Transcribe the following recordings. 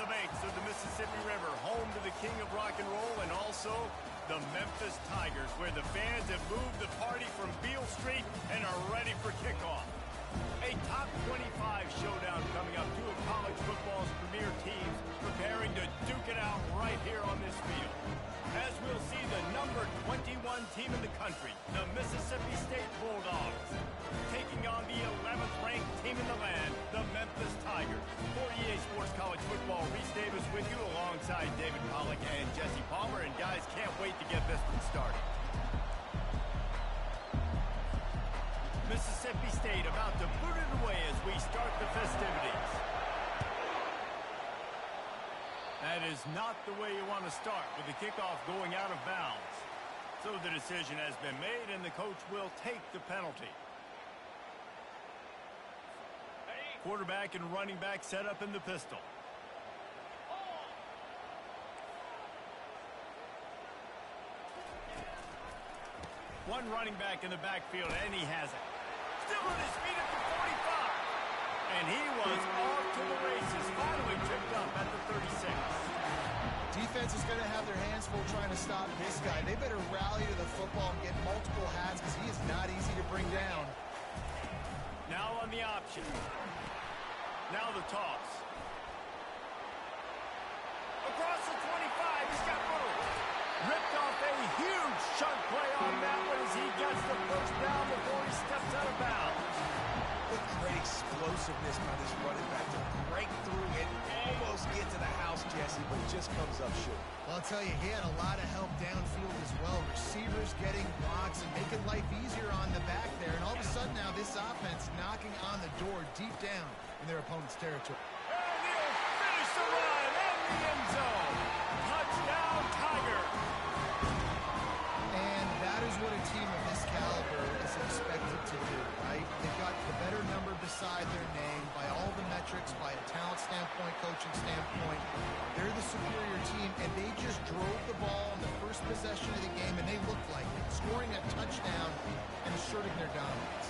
the banks of the Mississippi River, home to the king of rock and roll and also the Memphis Tigers, where the fans have moved the party from Beale Street and are ready for kickoff. A top 25 showdown coming up. Two of college football's premier teams preparing to duke it out right here on this field. As we'll see the number 21 team in the country, the Mississippi State Bulldogs, taking on the 11th ranked team in the land, the Memphis Tigers. For EA Sports College Football, Reese Davis with you alongside David Pollack and Jesse Palmer. And guys, can't wait to get this one started. Mississippi State about to boot it away as we start the festivities. That is not the way you want to start with the kickoff going out of bounds. So the decision has been made and the coach will take the penalty. Quarterback and running back set up in the pistol. One running back in the backfield, and he has it. Still on his feet at the 45. And he was off to the races, finally tripped up at the 36. Defense is going to have their hands full trying to stop this guy. They better rally to the football and get multiple hats because he is not easy to bring down. Now on the option. Now the toss. Across the 25, he's got room. Ripped off a huge chunk play on that one as he gets the first down before he steps out of bounds. Look, great explosiveness by this running back to break through and almost get to the house, Jesse, but just comes up short. Well, I'll tell you, he had a lot of help downfield as well. Receivers getting blocks and making life easier on the back there. And all of a sudden now this offense knocking on the door deep down in their opponent's territory. And he'll finish the run in the end zone. Touchdown, Tiger. And that is what a team of this caliber is expected to do, right? They've got the better number beside their name by all the metrics, by a talent standpoint, coaching standpoint. They're the superior team, and they just drove the ball on the first possession of the game, and they looked like it, scoring a touchdown and asserting their dominance.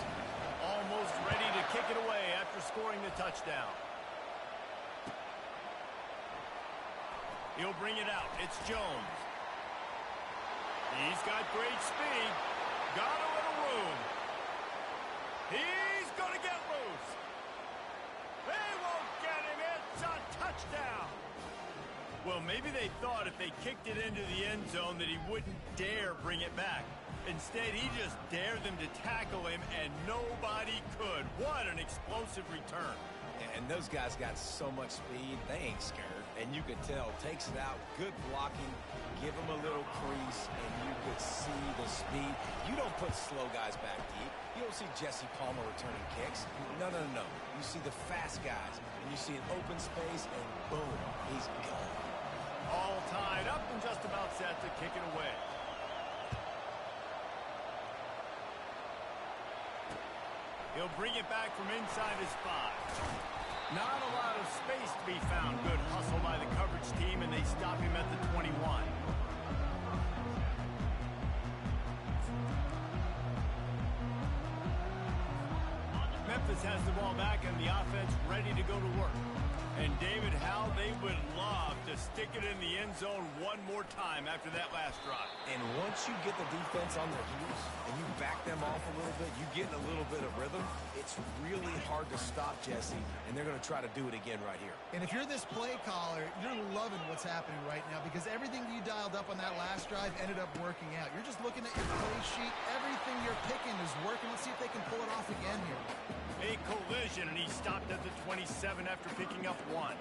Almost ready to kick it away after scoring the touchdown. He'll bring it out. It's Jones. He's got great speed. Got a little room. He's going to get loose. They won't get him. It's a touchdown. Well, maybe they thought if they kicked it into the end zone that he wouldn't dare bring it back. Instead, he just dared them to tackle him, and nobody could. What an explosive return. And those guys got so much speed, they ain't scared. And you could tell, takes it out, good blocking, give him a little crease, and you could see the speed. You don't put slow guys back deep. You don't see Jesse Palmer returning kicks. No, no, no. You see the fast guys, and you see an open space, and boom, he's gone. All tied up and just about set to kick it away. He'll bring it back from inside his 5. Not a lot of space to be found. Good hustle by the coverage team, and they stop him at the 21. Memphis has the ball back, and the offense ready to go to work. And David, how they would love to stick it in the end zone one more time after that last drive. And once you get the defense on their heels and you back them off a little bit, you get in a little bit of rhythm, it's really hard to stop, Jesse, and they're going to try to do it again right here. And if you're this play caller, you're loving what's happening right now because everything you dialed up on that last drive ended up working out. You're just looking at your play sheet. Everything you're picking is working. Let's see if they can pull it off again here. A collision, and he stopped at the 27 after picking up 1.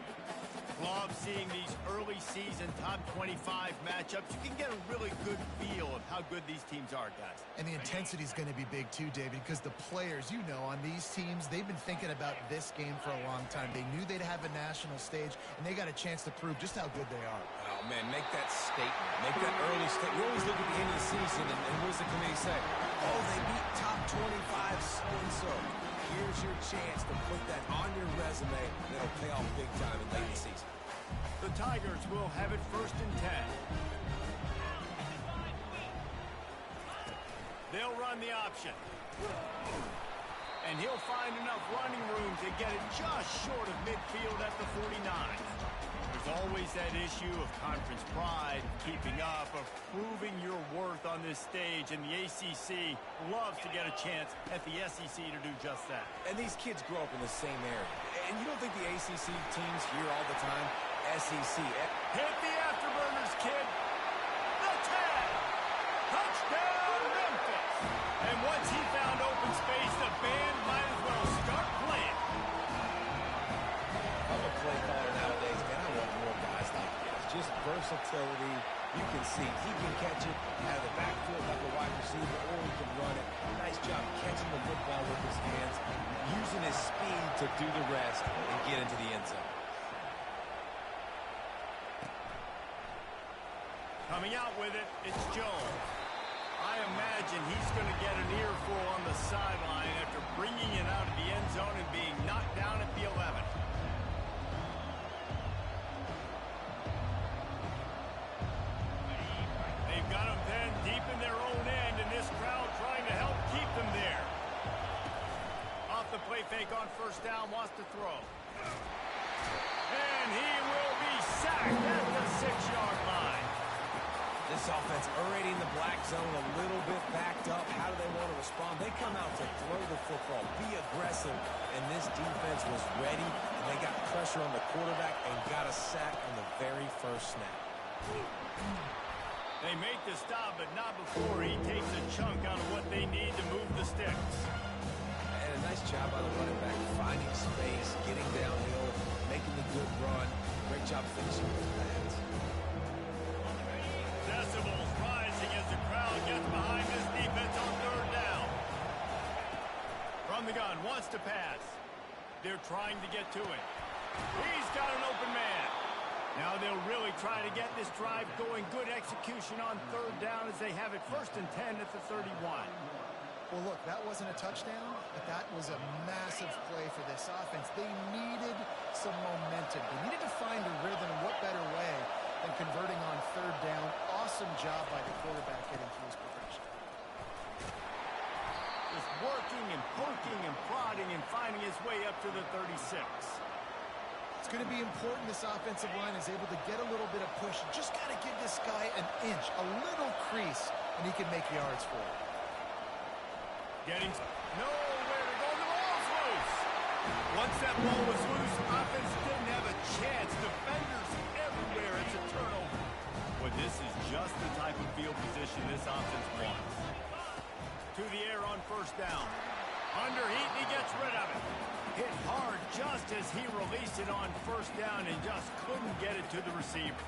Love seeing these early season top 25 matchups. You can get a really good feel of how good these teams are, guys. And the intensity is going to be big too, David, because the players, you know, on these teams, they've been thinking about this game for a long time. They knew they'd have a national stage, and they got a chance to prove just how good they are. Oh, man, make that statement. Make that early statement. You always look at the end of the season, and what does the committee say? Oh, they beat top 25 so-and-so. Here's your chance to put that on your resume. That'll pay off big time in late season. The Tigers will have it 1st and 10. They'll run the option. And he'll find enough running room to get it just short of midfield at the 49. There's There's always that issue of conference pride, keeping up, of proving your worth on this stage, and the ACC loves to get a chance at the SEC to do just that. And these kids grow up in the same area. And you don't think the ACC teams hear all the time, SEC. Hit the afterburners, kid. The tag. Touchdown, Memphis. And once he found open space, the band might as well start playing. I'm a play caller nowadays, man. I want more guys like this. Just versatility. You can see he can catch it out of the backfield like a wide receiver, or he can run it. Nice job catching the football with his hands, using his speed to do the rest and get into the end zone. Coming out with it, it's Jones. I imagine he's going to get an earful on the sideline after bringing it out of the end zone and being knocked down at the 11. They've got him then deep in their own end, and this crowd trying to help keep them there. Off the play fake on first down, wants to throw. And he will be sacked at the 6-yard line. This offense already in the black zone, a little bit backed up. How do they want to respond? They come out to throw the football, be aggressive, and this defense was ready, and they got pressure on the quarterback and got a sack on the very first snap. They make the stop, but not before he takes a chunk out of what they need to move the sticks. And a nice job by the running back, finding space, getting downhill, making the good run. Great job finishing with his pads. Decibels rising as the crowd gets behind this defense on third down. From the gun, wants to pass. They're trying to get to it. He's got an open man. Now they'll really try to get this drive going. Good execution on third down as they have it 1st and 10 at the 31. Well, look, that wasn't a touchdown, but that was a massive play for this offense. They needed some momentum. They needed to find a rhythm, and what better way than converting on third down. Awesome job by the quarterback getting through his progression. Just working and poking and prodding and finding his way up to the 36. It's going to be important this offensive line is able to get a little bit of push. Just got to give this guy an inch, a little crease, and he can make yards for it. Getting nowhere to go. The ball's loose. Once that ball was loose, offense didn't have a chance. Defenders everywhere. It's a turnover. But this is just the type of field position this offense wants. To the air on first down. Under heat, he gets rid of it. Hit hard just as he released it on first down and just couldn't get it to the receiver.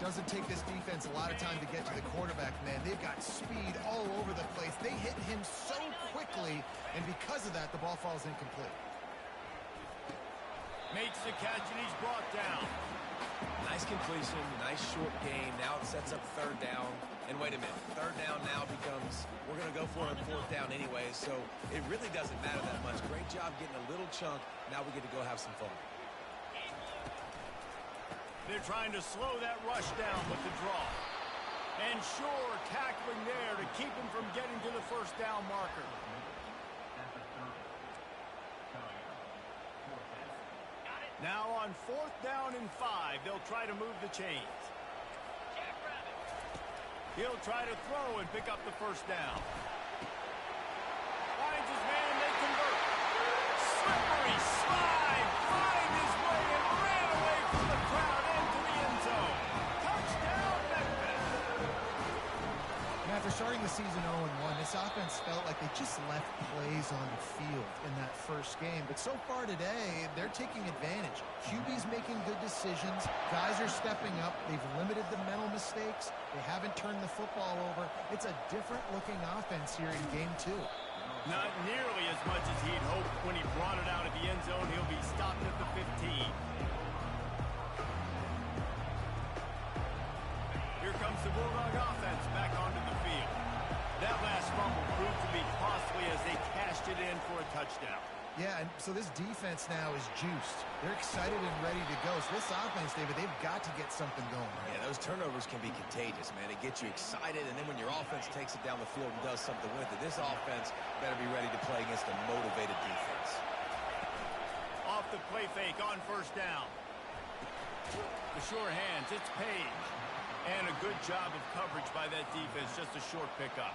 Doesn't take this defense a lot of time to get to the quarterback, man. They've got speed all over the place. They hit him so quickly, and because of that, the ball falls incomplete. Makes the catch, and he's brought down. Nice completion, nice short gain. Now it sets up third down. And wait a minute, third down now becomes, we're going to go for it on fourth down anyway, so it really doesn't matter that much. Great job getting a little chunk. Now we get to go have some fun. They're trying to slow that rush down with the draw. And sure, tackling there to keep him from getting to the first down marker. Now on fourth down and 5, they'll try to move the chains. He'll try to throw and pick up the first down. Finds his man, they convert. Slippery slide, find his way and ran away from the crowd into the end zone. Touchdown, Memphis. After starting the season 0-1, this offense felt like they just left plays on the field in that first game. But so far today, they're taking advantage. QB's making good decisions. Guys are stepping up. They've limited the mental mistakes. They haven't turned the football over. It's a different-looking offense here in Game 2. Not nearly as much as he'd hoped when he brought it out of the end zone. He'll be stopped at the 15. Here comes the Bulldog offense back onto the field. That last fumble proved to be costly as they cashed it in for a touchdown. Yeah, and so this defense now is juiced. They're excited and ready to go. So this offense, David, they've got to get something going. Yeah, those turnovers can be contagious, man. It gets you excited, and then when your offense takes it down the field and does something with it, this offense better be ready to play against a motivated defense. Off the play fake on first down. The sure hands, it's Page. And a good job of coverage by that defense, just a short pickup.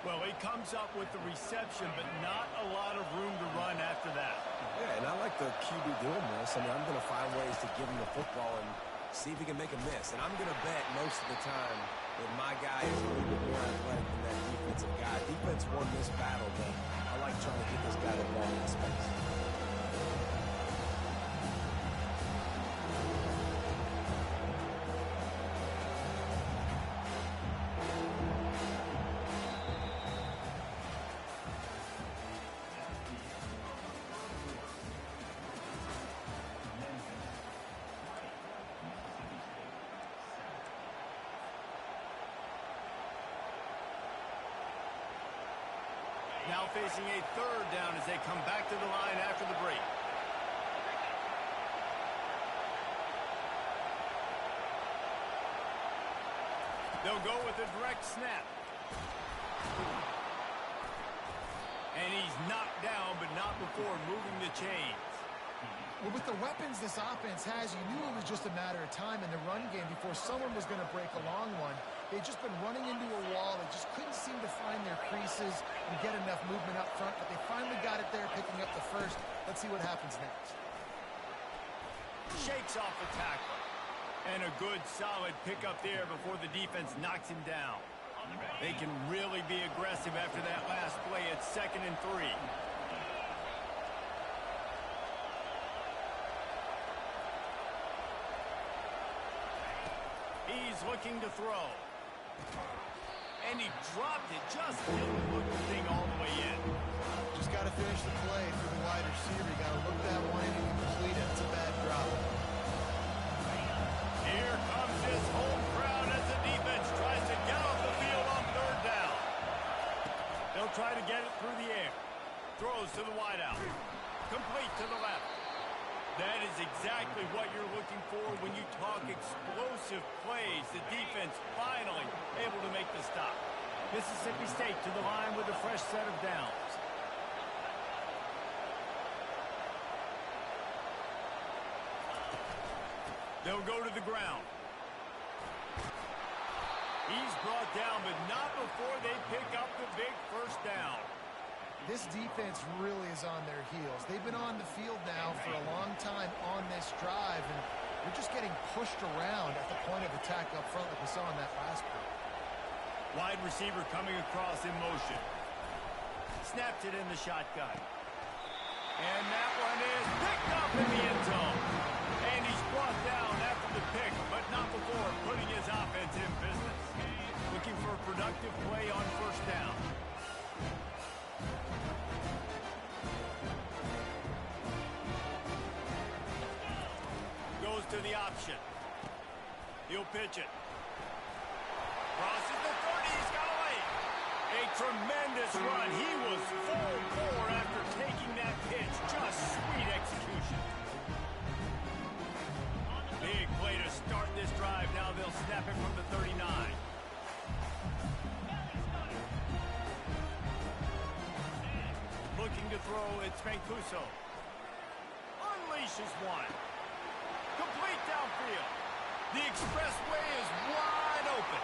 Well, he comes up with the reception, but not a lot of room to run after that. Yeah, and I like the QB doing this. I mean, I'm going to find ways to give him the football and see if he can make a miss. And I'm going to bet most of the time that my guy is a little bit more athletic than that defensive guy. Defense won this battle, but I like trying to get this guy the ball in space. Now facing a third down as they come back to the line after the break. They'll go with a direct snap. And he's knocked down, but not before moving the chains. Well, with the weapons this offense has, you knew it was just a matter of time in the run game before someone was going to break a long one. They'd just been running into a wall. They just couldn't seem to find their creases and get enough movement up front, but they finally got it there, picking up the first. Let's see what happens next. Shakes off the tackle. And a good, solid pickup there before the defense knocks him down. They can really be aggressive after that last play at 2nd and 3. He's looking to throw. And he dropped it. Just didn't look the thing all the way in. Just got to finish the play through the wide receiver. You got to look that one in and complete it. It's a bad drop. Here comes his home crowd as the defense tries to get off the field on 3rd down. They'll try to get it through the air. Throws to the wideout. Complete to the left. That is exactly what you're looking for when you talk explosive plays. The defense finally able to make the stop. Mississippi State to the line with a fresh set of downs. They'll go to the ground. He's brought down, but not before they pick up the big first down. This defense really is on their heels. They've been on the field now for a long time on this drive, and they're just getting pushed around at the point of attack up front like we saw in that last play. Wide receiver coming across in motion. Snapped it in the shotgun. And that one is picked up in the end zone. And he's brought down after the pick, but not before putting his offense in business. Looking for a productive play on 1st down. Goes to the option. He'll pitch it. Crosses the 30. He's got away. A tremendous run. He was full bore after taking that pitch. Just sweet execution. Big play to start this drive. Now they'll snap it from the 39. Looking to throw. It's Mancuso. Unleashes one. Complete downfield. The expressway is wide open.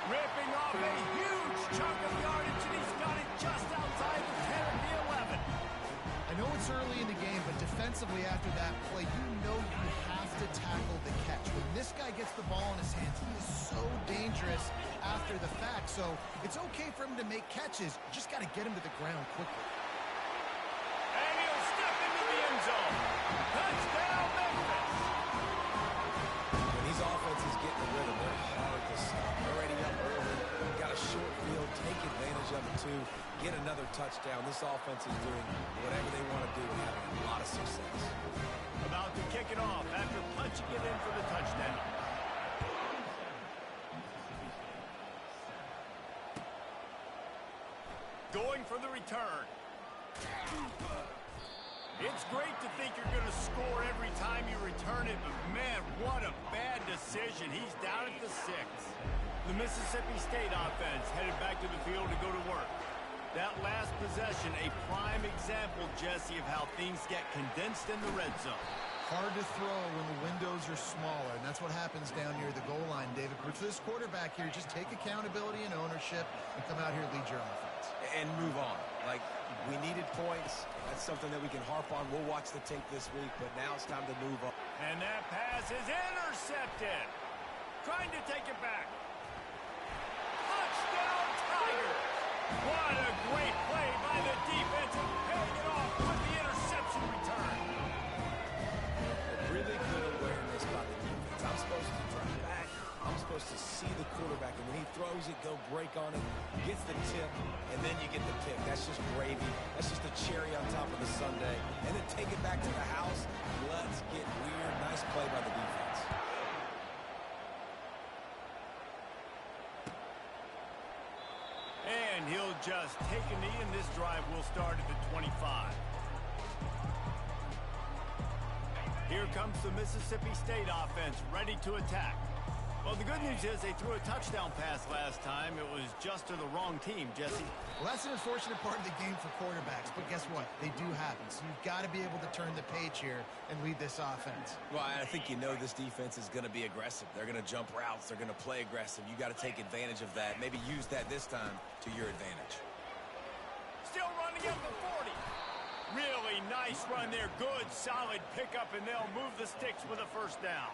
Ripping off a huge chunk of yardage, and he's got it just outside the 10 of the 11. I know it's early in the game, but defensively after that play, you know you have to tackle the catch. When this guy gets the ball in his hands, he is so dangerous after the fact. So it's okay for him to make catches. You just got to get him to the ground quickly. And he'll step into the end zone. Touchdown, Memphis. When these offenses get in the rhythm, they're hard to stop. Already up early, got a short field, take advantage of it too, get another touchdown. This offense is doing whatever they want to do and having a lot of success. About to kick it off after punching it in for the touchdown. Going for the return. It's great to think you're going to score every time you return it, but man, what a bad decision. He's down at the 6. The Mississippi State offense headed back to the field to go to work. That last possession, a prime example, Jesse, of how things get condensed in the red zone. hard to throw when the windows are smaller, and that's what happens down near the goal line, David. But for this quarterback here, just take accountability and ownership and come out here and lead your offense. And move on. Like, we needed points. That's something that we can harp on. We'll watch the tape this week, but now it's time to move on. And that pass is intercepted. Trying to take it back. Touchdown, Tigers! What a great play by the defense and paying it off with the interception return. Really good awareness by the defense. I'm supposed to drop back. I'm supposed to see the quarterback, and when he throws it, go break on it, gets the tip, and then you get the pick. That's just gravy. That's just a cherry on top of the sundae. And then take it back to the house. Let's get weird. Nice play by the defense. And he'll just take a knee, and this drive will start at the 25. Here comes the Mississippi State offense, ready to attack. Well, the good news is they threw a touchdown pass last time. It was just to the wrong team, Jesse. Well, that's an unfortunate part of the game for quarterbacks, but guess what? They do happen, so you've got to be able to turn the page here and lead this offense. Well, I think you know this defense is going to be aggressive. They're going to jump routes. They're going to play aggressive. You got to take advantage of that. Maybe use that this time to your advantage. Still running at the 40. Really nice run there. Good, solid pickup, and they'll move the sticks with a first down.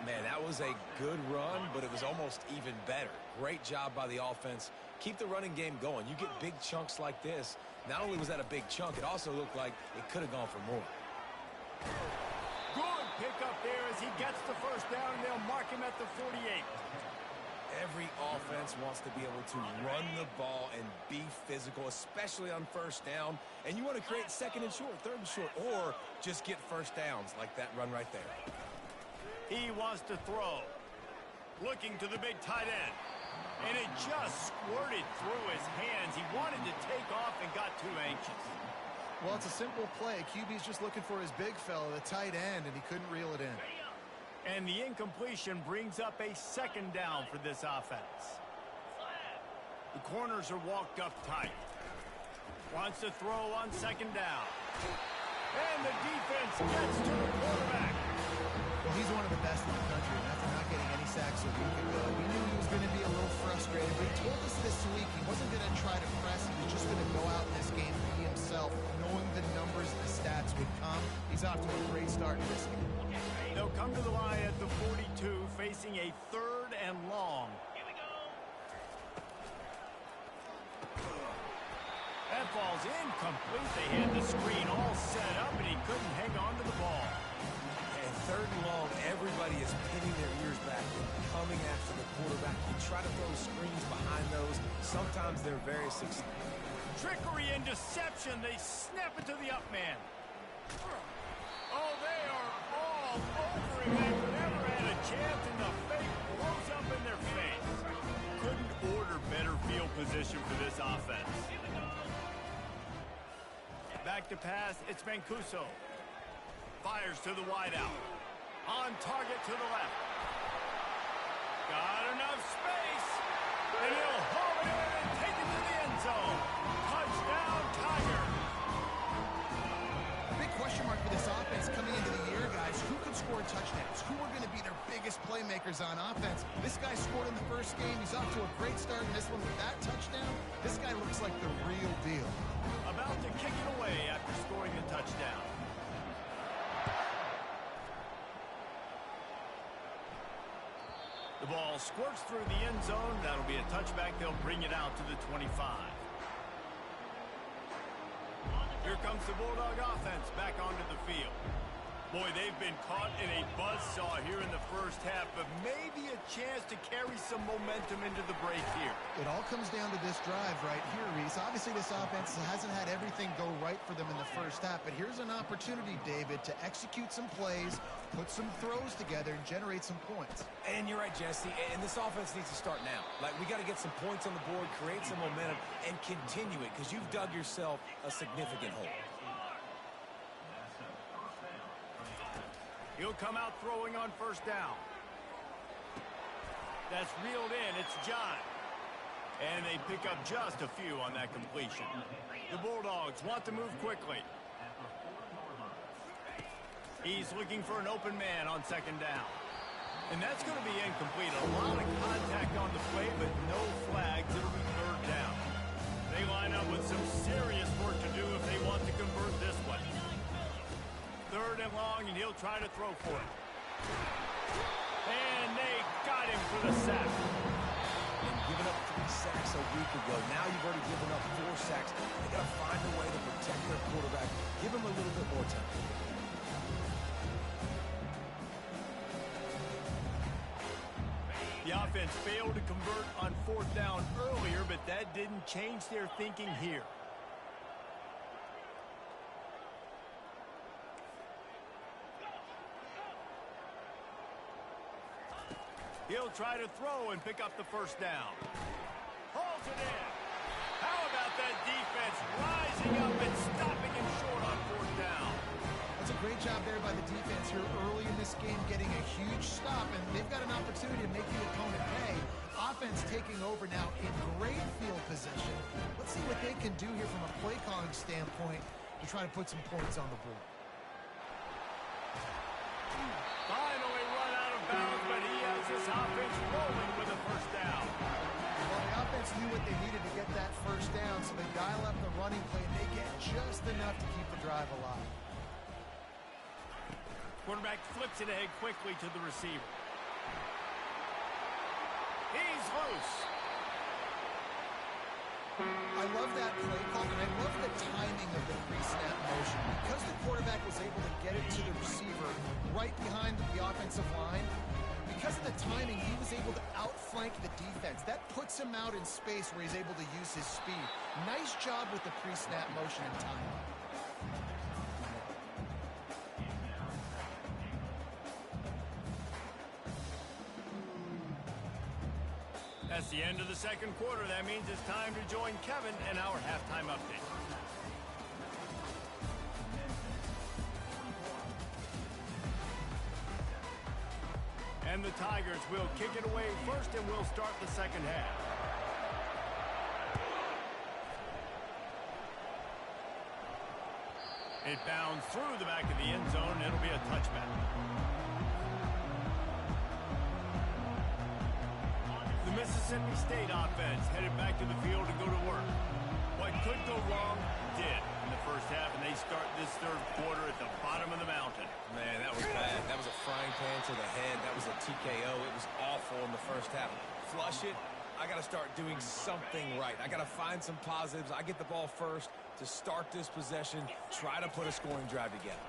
Man, that was a good run, but it was almost even better. Great job by the offense. Keep the running game going. You get big chunks like this. Not only was that a big chunk, it also looked like it could have gone for more. Good pickup there as he gets the first down, and they'll mark him at the 48. Every offense wants to be able to run the ball and be physical, especially on first down. And you want to create second and short, third and short, or just get first downs like that run right there. He wants to throw. Looking to the big tight end. And it just squirted through his hands. He wanted to take off and got too anxious. Well, it's a simple play. QB's just looking for his big fella, the tight end, and he couldn't reel it in. And the incompletion brings up a second down for this offense. The corners are walked up tight. Wants to throw on second down. And the defense gets to the quarterback. Well, he's one of the best in the country, and after not getting any sacks a week ago, we knew he was going to be a little frustrated, but he told us this week he wasn't going to try to press. He was just going to go out in this game and be himself, knowing the numbers and the stats would come. He's off to a great start in this game. They'll come to the line at the 42, facing a third and long. That ball's incomplete. They had the screen all set up, and he couldn't hang on to the ball. And third and long, everybody is pinning their ears back and coming after the quarterback. You try to throw screens behind those. Sometimes they're very successful. Trickery and deception. They snap it to the up man. Oh, they are all over him. They never had a chance, and the fake blows up in their face. Couldn't order better field position for this offense. Back to pass, it's Mancuso. Fires to the wideout. On target to the left. Got enough space. And he'll haul it in and take it to the end zone. Touchdown, Tiger. A big question mark for this offense coming into the year, guys. Who could score touchdowns? Who are going to be their biggest playmakers on offense? This guy scored in the first game. He's off to a great start in this one with that touchdown. This guy looks like the real deal. About to kick it away after scoring the touchdown. The ball squirts through the end zone. That'll be a touchback. They'll bring it out to the 25. Here comes the Bulldog offense back onto the field. Boy, they've been caught in a buzzsaw here in the first half, but maybe a chance to carry some momentum into the break here. It all comes down to this drive right here, Reese. Obviously, this offense hasn't had everything go right for them in the first half, but here's an opportunity, David, to execute some plays, put some throws together, and generate some points. And you're right, Jesse, and this offense needs to start now. Like, we got to get some points on the board, create some momentum, and continue it, because you've dug yourself a significant hole. He'll come out throwing on first down. That's reeled in. It's John. And they pick up just a few on that completion. The Bulldogs want to move quickly. He's looking for an open man on second down. And that's going to be incomplete. A lot of contact on the play, but no flags. It'll be third down. They line up with some serious work to do if they want to convert this one. Third and long, and he'll try to throw for it. And they got him for the sack. And giving up 3 sacks a week ago. Now you've already given up 4 sacks. They got to find a way to protect their quarterback. Give him a little bit more time. The offense failed to convert on fourth down earlier, but that didn't change their thinking here. He'll try to throw and pick up the first down. Hauls it in. How about that defense rising up and stopping him short on fourth down? That's a great job there by the defense here early in this game, getting a huge stop, and they've got an opportunity to make the opponent pay. Offense taking over now in great field position. Let's see what they can do here from a play calling standpoint to try to put some points on the board. Finally run out of bounds, but he has his offense rolling with a first down. Well, the offense knew what they needed to get that first down, so they dial up the running play, and they get just enough to keep the drive alive. Quarterback flips it ahead quickly to the receiver. He's loose. I love that play call, and I love the timing of the pre-snap motion. Because the quarterback was able to get it to the receiver right behind the offensive line, because of the timing, he was able to outflank the defense. That puts him out in space where he's able to use his speed. Nice job with the pre-snap motion and timing. That's the end of the second quarter. That means it's time to join Kevin and our halftime update. And the Tigers will kick it away first, and we'll start the second half. It bounds through the back of the end zone. It'll be a touchback. The Mississippi State offense headed back to the field to go to work. What could go wrong did in the first half, and they start this third quarter at the bottom of the mountain. Man, that was bad. That was a frying pan to the head. That was a TKO. It was awful in the first half. Flush it. I got to start doing something right. I got to find some positives. I get the ball first to start this possession, try to put a scoring drive together.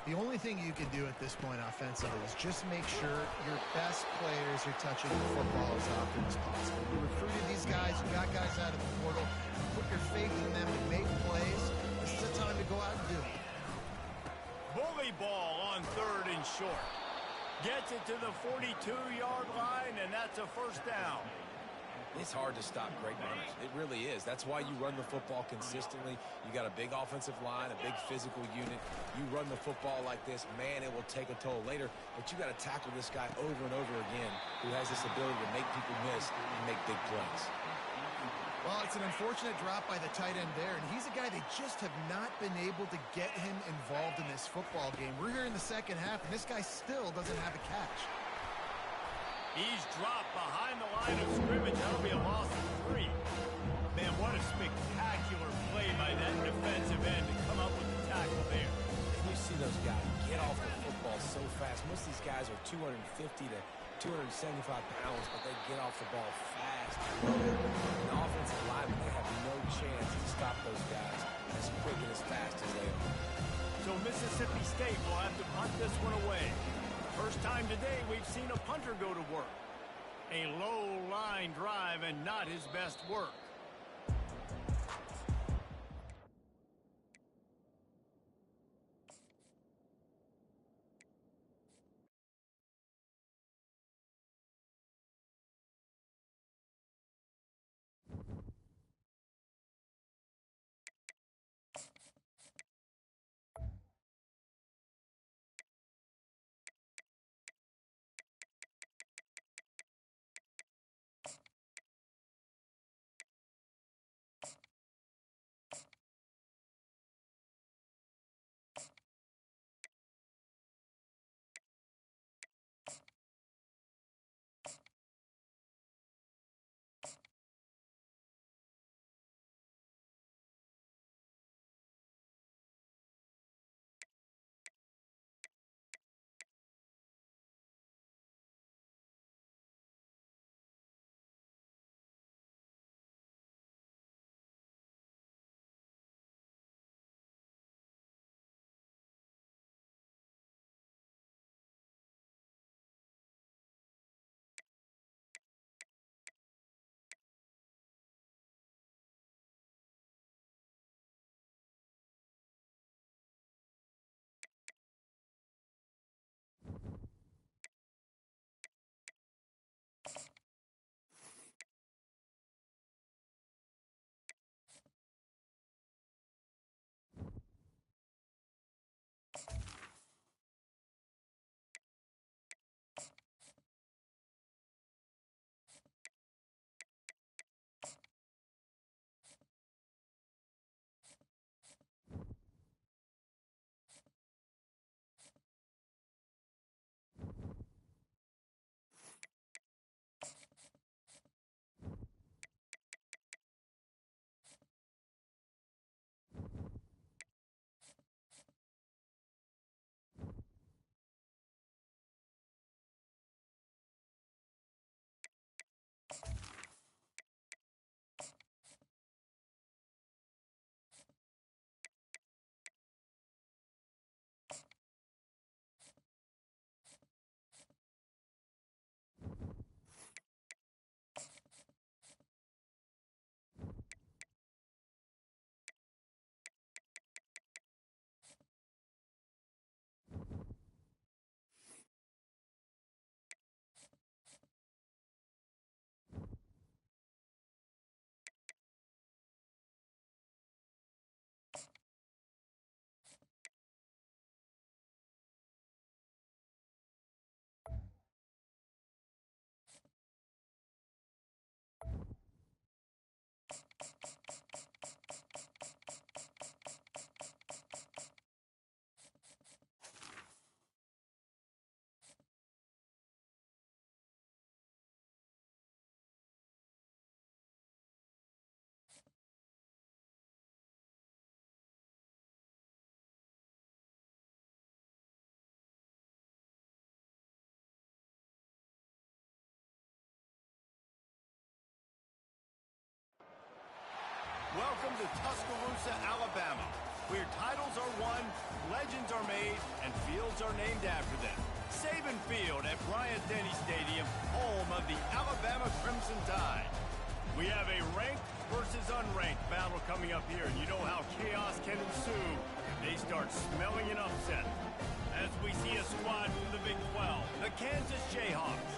The only thing you can do at this point offensively is just make sure your best players are touching the football as often as possible. You recruited these guys, you got guys out of the portal, put your faith in them to make plays. This is a time to go out and do it. Bully ball on third and short. Gets it to the 42-yard line, and that's a first down. It's hard to stop great runners. It really is. That's why you run the football consistently. You got a big offensive line, a big physical unit. You run the football like this, man, it will take a toll later. But you got to tackle this guy over and over again who has this ability to make people miss and make big plays. Well, it's an unfortunate drop by the tight end there, and he's a guy they just have not been able to get him involved in this football game. We're here in the second half, and this guy still doesn't have a catch. He's dropped behind the line of scrimmage. That'll be a loss of 3. Man, what a spectacular play by that defensive end to come up with the tackle there. And you see those guys get off the football so fast. Most of these guys are 250 to 275 pounds, but they get off the ball fast. The offensive linemen, they have no chance to stop those guys as quick and as fast as they are. So Mississippi State will have to punt this one away. First time today we've seen a punter go to work. A low line drive and not his best work. Welcome to Tuscaloosa, Alabama, where titles are won, legends are made, and fields are named after them. Saban Field at Bryant-Denny Stadium, home of the Alabama Crimson Tide. We have a ranked versus unranked battle coming up here, and you know how chaos can ensue if they start smelling an upset. As we see a squad from the Big 12, the Kansas Jayhawks,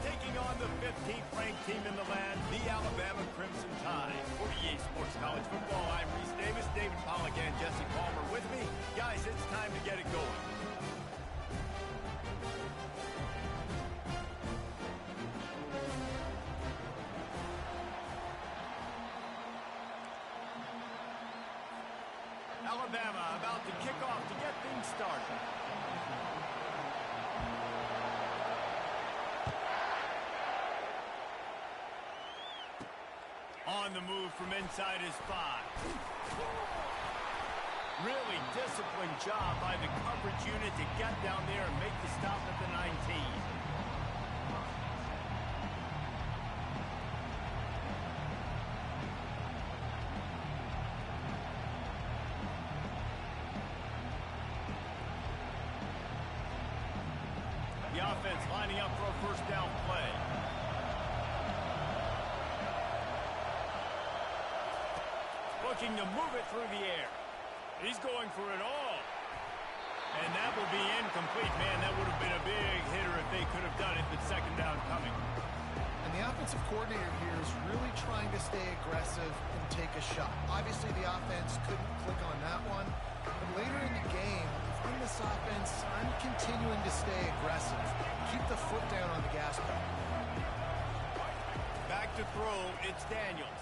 taking on the 15th ranked team in the land, the Alabama Crimson Tide. For EA Sports College Football, I'm Reese Davis, David Pollack, and Jesse Palmer with me. Guys, it's time to get it going. Alabama about to kick off to get things started. On the move from inside his 5. Really disciplined job by the coverage unit to get down there and make the stop at the 19. The offense lining up for a first down play. Looking to move it through the air. He's going for it all. And that will be incomplete. Man, that would have been a big hitter if they could have done it, but second down coming. And the offensive coordinator here is really trying to stay aggressive and take a shot. Obviously, the offense couldn't click on that one. But later in the game, in this offense, I'm continuing to stay aggressive. Keep the foot down on the gas pedal. Back to throw, it's Daniels.